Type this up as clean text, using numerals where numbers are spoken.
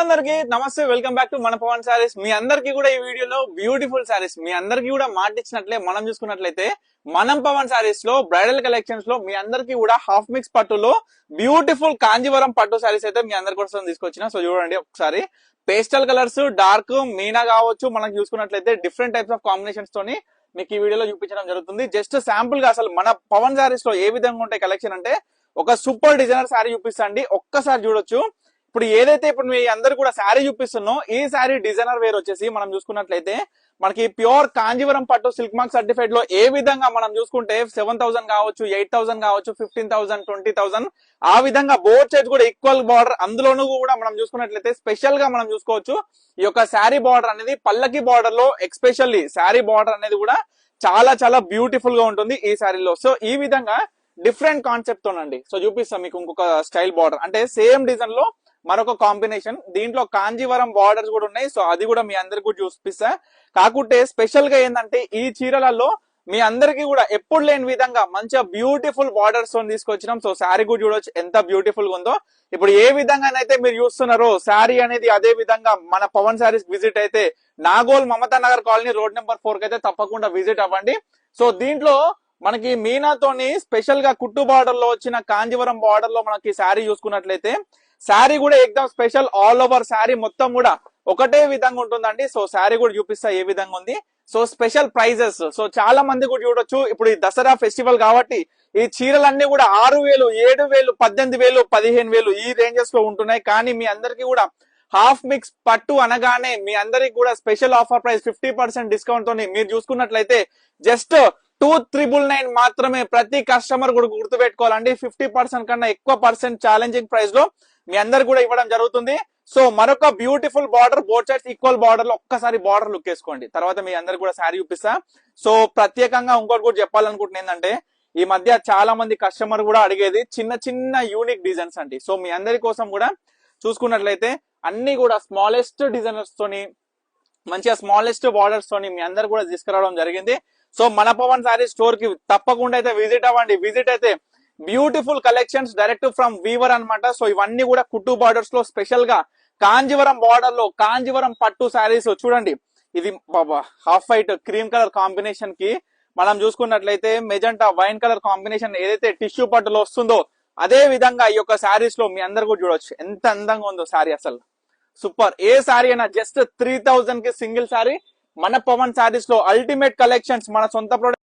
అందరికి నమస్తే, welcome back to మన పవన్ సారీస్. మీ అందరికి కూడా ఈ వీడియోలో బ్యూటిఫుల్ సారీస్ మీ అందరికి కూడా మాటిచ్చినట్లే మనం చూసుకున్నట్లయితే మనం పవన్ సారీస్ లో బ్రైడల్ కలెక్షన్స్ లో మీ అందరికి కూడా హాఫ్ మిక్స్ పట్టులో బ్యూటిఫుల్ కాంజీవరం పట్టు సారీస్ అయితే మీ అందరి కోసం తీసుకొచ్చిన. సో చూడండి ఒకసారి, పేస్టల్ కలర్స్, డార్క్ మీనా కావచ్చు, మనం చూసుకున్నట్లయితే డిఫరెంట్ టైప్స్ ఆఫ్ కాంబినేషన్స్ తోని మీకు ఈ వీడియోలో చూపించడం జరుగుతుంది. జస్ట్ శాంపుల్ గా అసలు మన పవన్ సారీస్ లో ఏ విధంగా ఉంటాయి కలెక్షన్ అంటే ఒక సూపర్ డిజైనర్ శారీ చూపిస్తాండి, ఒక్కసారి చూడొచ్చు. ఇప్పుడు ఏదైతే ఇప్పుడు మీ అందరు కూడా శారీ చూపిస్తున్నో ఈ శారీ డిజైనర్ వేర్ వచ్చేసి మనం చూసుకున్నట్లయితే మనకి ప్యూర్ కాంజీవరం పట్టు సిల్క్ మార్క్ సర్టిఫైడ్ లో ఏ విధంగా మనం చూసుకుంటే 7,000 కావచ్చు, 8,000 కావచ్చు, 15,000, 20,000 ఆ విధంగా బోత్ సైడ్స్ కూడా ఈక్వల్ బార్డర్. అందులోనూ కూడా మనం చూసుకున్నట్లయితే స్పెషల్ గా మనం చూసుకోవచ్చు ఈ యొక్క శారీ బార్డర్ అనేది పల్లకి బార్డర్ లో ఎక్స్పెషల్లీ శారీ బార్డర్ అనేది కూడా చాలా చాలా బ్యూటిఫుల్ గా ఉంటుంది ఈ శారీలో. సో ఈ విధంగా డిఫరెంట్ కాన్సెప్ట్ తోనండి. సో చూపిస్తాం మీకు ఇంకొక స్టైల్ బార్డర్, అంటే సేమ్ డిజైన్ లో మరొక కాంబినేషన్. దీంట్లో కాంజీవరం బార్డర్స్ కూడా ఉన్నాయి. సో అది కూడా మీ అందరికి కూడా చూపిస్తా. కాకుంటే స్పెషల్ గా ఏంటంటే ఈ చీరలలో మీ అందరికి కూడా ఎప్పుడు లేని విధంగా మంచిగా బ్యూటిఫుల్ బార్డర్స్ తో తీసుకొచ్చినాం. సో శారీ కూడా చూడొచ్చు ఎంత బ్యూటిఫుల్ గా ఉందో. ఇప్పుడు ఏ విధంగానైతే మీరు చూస్తున్నారో శారీ అనేది అదే విధంగా మన పవన్ శారీస్ విజిట్ అయితే Nagole Mamata Nagar colony road number 4 కి అయితే తప్పకుండా విజిట్ అవ్వండి. సో దీంట్లో మనకి మీనాతోని స్పెషల్ గా కుట్టు బార్డర్ లో వచ్చిన కాంజీవరం బార్డర్ లో మనకి శారీ చూసుకున్నట్లయితే శారీ కూడా ఎక్దమ్ స్పెషల్, ఆల్ ఓవర్ శారీ మొత్తం కూడా ఒకటే విధంగా ఉంటుందండి. సో శారీ కూడా చూపిస్తా ఏ విధంగా ఉంది. సో స్పెషల్ ప్రైజెస్, సో చాలా మంది కూడా చూడొచ్చు. ఇప్పుడు ఈ దసరా ఫెస్టివల్ కాబట్టి ఈ చీరలన్నీ కూడా 6,000, 7,000, 18,000, 15,000 ఈ రేంజెస్ లో ఉంటున్నాయి. కానీ మీ అందరికి కూడా హాఫ్ మిక్స్ పట్టు అనగానే మీ అందరికి కూడా స్పెషల్ ఆఫర్ ప్రైస్ 50% డిస్కౌంట్ తోని మీరు చూసుకున్నట్లయితే జస్ట్ 2,999 మాత్రమే. ప్రతి కస్టమర్ కూడా గుర్తుపెట్టుకోవాలండి, 50% కన్నా ఎక్కువ పర్సెంట్ ఛాలెంజింగ్ ప్రైస్ లో మీ అందరు కూడా ఇవ్వడం జరుగుతుంది. సో మరొక beautiful border, both sides equal border లో ఒక్కసారి బార్డర్ లుక్ వేసుకోండి. తర్వాత మీ అందరు కూడా శారీ చూపిస్తా. సో ప్రత్యేకంగా ఇంకోటి కూడా చెప్పాలనుకుంటున్నా ఏంటంటే ఈ మధ్య చాలా మంది కస్టమర్ కూడా అడిగేది చిన్న చిన్న యూనిక్ డిజైన్స్ అండి. సో మీ అందరి కోసం కూడా చూసుకున్నట్లయితే అన్ని కూడా స్మాలెస్ట్ డిజైనర్స్ తోని మంచిగా స్మాలెస్ట్ బార్డర్స్ తోని మీ అందరు కూడా తీసుకురావడం జరిగింది. సో మన పవన్ శారీ స్టోర్ కి తప్పకుండా అయితే విజిట్ అవ్వండి. విజిట్ అయితే beautiful collections direct from weaver అన్నమాట. సో ఇవన్నీ కూడా కుట్టు బార్డర్స్ లో స్పెషల్ గా కాంజీవరం బార్డర్ లో కాంజీవరం పట్టు శారీస్ చూడండి. ఇది బాబా half white cream colour combination కి మనం చూసుకున్నట్లయితే మెజెంటా వైన్ కలర్ కాంబినేషన్ ఏదైతే టిష్యూ పట్టులో వస్తుందో అదే విధంగా ఈ యొక్క శారీస్ లో మీ అందరు కూడా చూడొచ్చు ఎంత అందంగా ఉందో శారీ. అసలు సూపర్. ఏ శారీ అయినా జస్ట్ 3,000 కి సింగిల్ శారీ. మన పవన్ శారీస్ లో అల్టిమేట్ కలెక్షన్స్, మన సొంత ప్రొడక్ట్